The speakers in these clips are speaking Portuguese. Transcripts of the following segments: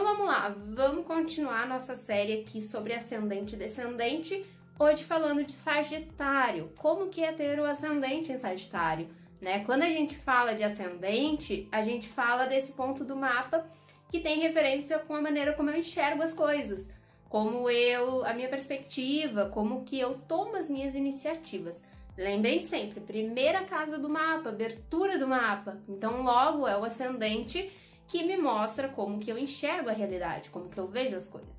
Então vamos lá, vamos continuar nossa série aqui sobre ascendente e descendente, hoje falando de Sagitário. Como que é ter o ascendente em Sagitário, né? Quando a gente fala de ascendente, a gente fala desse ponto do mapa que tem referência com a maneira como eu enxergo as coisas, a minha perspectiva, como que eu tomo as minhas iniciativas. Lembrem sempre, primeira casa do mapa, abertura do mapa. Então logo é o ascendente que me mostra como que eu enxergo a realidade, como que eu vejo as coisas.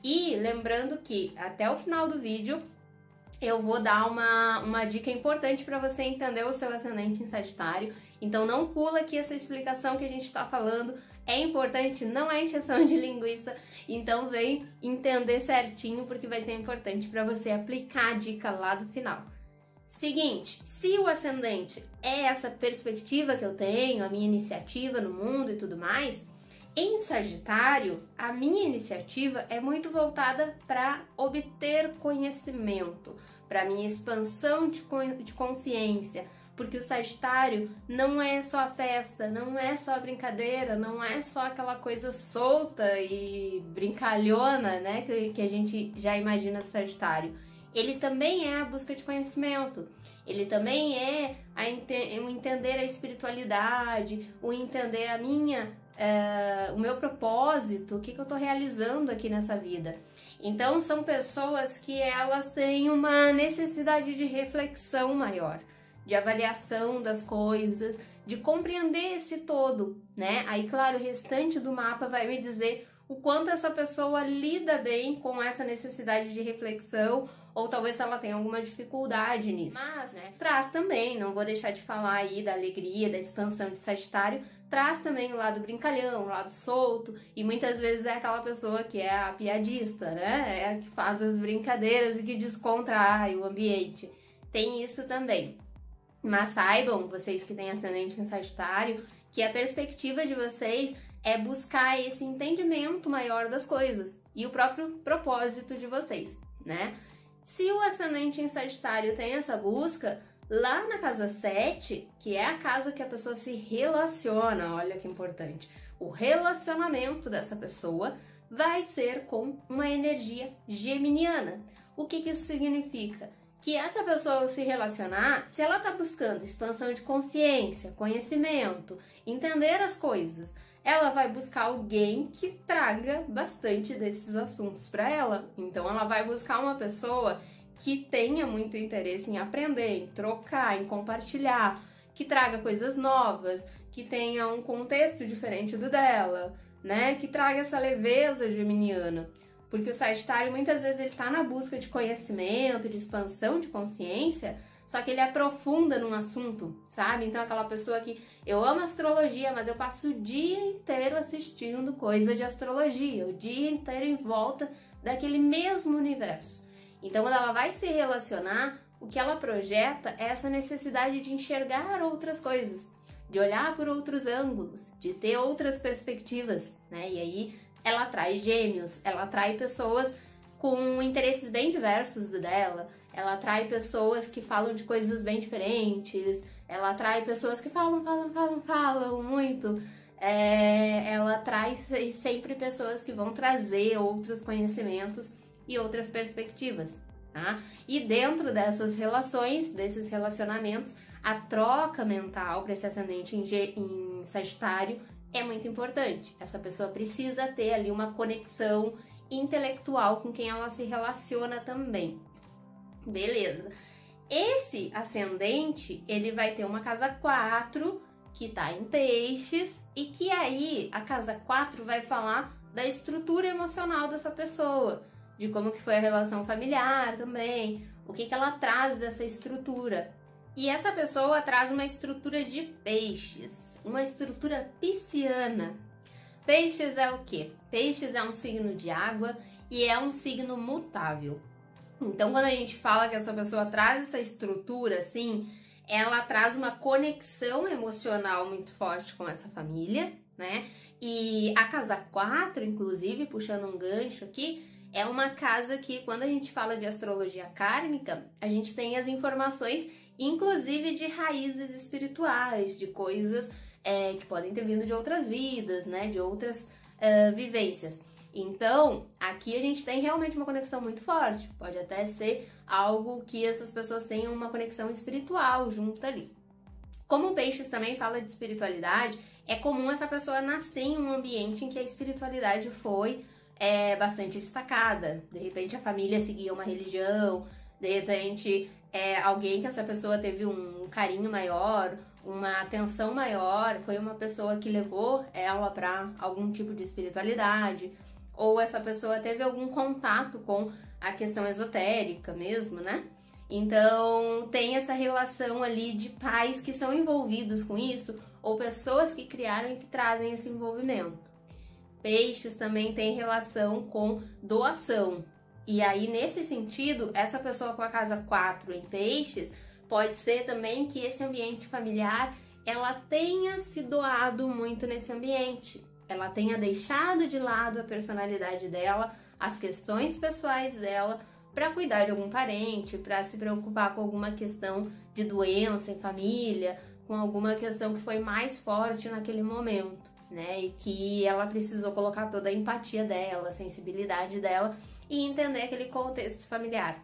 E lembrando que até o final do vídeo eu vou dar uma dica importante para você entender o seu ascendente em Sagitário. Então não pula aqui essa explicação que a gente está falando. É importante, não é encheção de linguiça. Então vem entender certinho, porque vai ser importante para você aplicar a dica lá do final. Seguinte, se o ascendente é essa perspectiva que eu tenho, a minha iniciativa no mundo e tudo mais, em Sagitário, a minha iniciativa é muito voltada para obter conhecimento, para minha expansão de consciência, porque o Sagitário não é só festa, não é só brincadeira, não é só aquela coisa solta e brincalhona, né, que a gente já imagina do Sagitário. Ele também é a busca de conhecimento, ele também é o entender a espiritualidade, o entender o meu propósito, o que eu estou realizando aqui nessa vida. Então são pessoas que elas têm uma necessidade de reflexão maior, de avaliação das coisas, de compreender esse todo, né? Aí, claro, o restante do mapa vai me dizer o quanto essa pessoa lida bem com essa necessidade de reflexão, ou talvez ela tenha alguma dificuldade nisso. Mas, né, traz também, não vou deixar de falar aí da alegria, da expansão de Sagitário, traz também o lado brincalhão, o lado solto, e muitas vezes é aquela pessoa que é a piadista, né? É a que faz as brincadeiras e que descontrai o ambiente. Tem isso também. Mas saibam, vocês que têm ascendente em Sagitário, que a perspectiva de vocês é buscar esse entendimento maior das coisas e o próprio propósito de vocês, né? Se o ascendente em Sagitário tem essa busca, lá na casa 7, que é a casa que a pessoa se relaciona, olha que importante, o relacionamento dessa pessoa vai ser com uma energia geminiana. O que isso significa? Que essa pessoa ao se relacionar, se ela está buscando expansão de consciência, conhecimento, entender as coisas, ela vai buscar alguém que traga bastante desses assuntos para ela. Então ela vai buscar uma pessoa que tenha muito interesse em aprender, em trocar, em compartilhar, que traga coisas novas, que tenha um contexto diferente do dela, né? Que traga essa leveza geminiana. Porque o Sagitário, muitas vezes, ele tá na busca de conhecimento, de expansão de consciência, só que ele aprofunda num assunto, sabe? Então, aquela pessoa que eu amo astrologia, mas eu passo o dia inteiro assistindo coisa de astrologia, o dia inteiro em volta daquele mesmo universo. Então, quando ela vai se relacionar, o que ela projeta é essa necessidade de enxergar outras coisas, de olhar por outros ângulos, de ter outras perspectivas, né? E aí ela atrai gêmeos, ela atrai pessoas com interesses bem diversos do dela, ela atrai pessoas que falam de coisas bem diferentes, ela atrai pessoas que falam muito, ela atrai sempre pessoas que vão trazer outros conhecimentos e outras perspectivas, tá? E dentro dessas relações, desses relacionamentos, a troca mental para esse ascendente em Sagitário é muito importante. Essa pessoa precisa ter ali uma conexão intelectual com quem ela se relaciona também. Beleza. Esse ascendente, ele vai ter uma casa 4, que tá em peixes, e que aí a casa 4 vai falar da estrutura emocional dessa pessoa, de como que foi a relação familiar também, o que ela traz dessa estrutura. E essa pessoa traz uma estrutura de peixes, uma estrutura pisciana. Peixes é o quê? Peixes é um signo de água e é um signo mutável. Então, quando a gente fala que essa pessoa traz essa estrutura, assim, ela traz uma conexão emocional muito forte com essa família, né? E a casa 4, inclusive, puxando um gancho aqui, é uma casa que, quando a gente fala de astrologia kármica, a gente tem as informações, inclusive de raízes espirituais, de coisas que podem ter vindo de outras vidas, né? De outras vivências. Então, aqui a gente tem realmente uma conexão muito forte. Pode até ser algo que essas pessoas tenham uma conexão espiritual junto ali. Como o Peixes também fala de espiritualidade, é comum essa pessoa nascer em um ambiente em que a espiritualidade foi bastante destacada. De repente a família seguia uma religião, de repente alguém que essa pessoa teve um carinho maior, uma atenção maior, foi uma pessoa que levou ela para algum tipo de espiritualidade, ou essa pessoa teve algum contato com a questão esotérica mesmo, né? Então tem essa relação ali de pais que são envolvidos com isso, ou pessoas que criaram e que trazem esse envolvimento. Peixes também tem relação com doação. E aí, nesse sentido, essa pessoa com a casa 4 em Peixes, pode ser também que esse ambiente familiar, ela tenha se doado muito nesse ambiente. Ela tenha deixado de lado a personalidade dela, as questões pessoais dela, para cuidar de algum parente, para se preocupar com alguma questão de doença em família, com alguma questão que foi mais forte naquele momento, né? E que ela precisou colocar toda a empatia dela, a sensibilidade dela e entender aquele contexto familiar.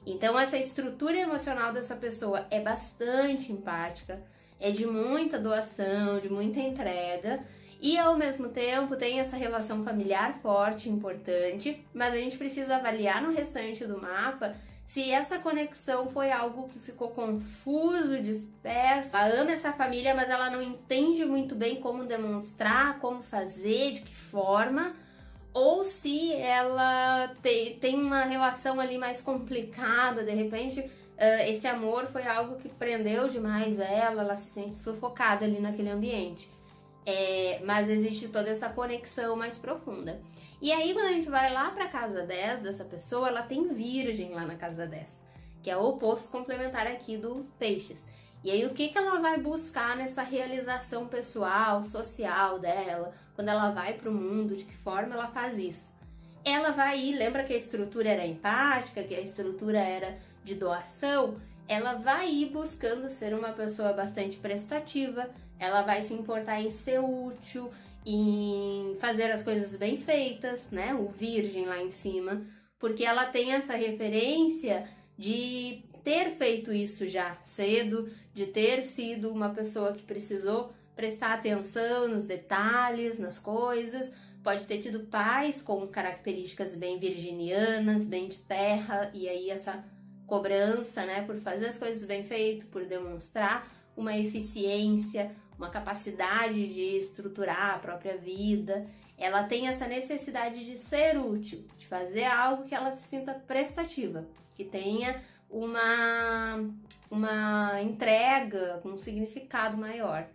Então, essa estrutura emocional dessa pessoa é bastante empática, é de muita doação, de muita entrega, e ao mesmo tempo tem essa relação familiar forte, importante, mas a gente precisa avaliar no restante do mapa se essa conexão foi algo que ficou confuso, disperso. Ela ama essa família, mas ela não entende muito bem como demonstrar, como fazer, de que forma, ou se ela tem uma relação ali mais complicada, de repente esse amor foi algo que prendeu demais ela se sente sufocada ali naquele ambiente. Mas existe toda essa conexão mais profunda. E aí, quando a gente vai lá para a casa 10 dessa pessoa, ela tem Virgem lá na casa 10, que é o oposto complementar aqui do Peixes. E aí, o que ela vai buscar nessa realização pessoal, social dela, quando ela vai para o mundo, de que forma ela faz isso? Ela vai ir, lembra que a estrutura era empática, que a estrutura era de doação? Ela vai ir buscando ser uma pessoa bastante prestativa, ela vai se importar em ser útil, em fazer as coisas bem feitas, né? O Virgem lá em cima, porque ela tem essa referência de ter feito isso já cedo, de ter sido uma pessoa que precisou prestar atenção nos detalhes, nas coisas, pode ter tido pais com características bem virginianas, bem de terra, e aí essa cobrança, né, por fazer as coisas bem feitas, por demonstrar uma eficiência, uma capacidade de estruturar a própria vida. Ela tem essa necessidade de ser útil, de fazer algo que ela se sinta prestativa, que tenha uma entrega com um significado maior.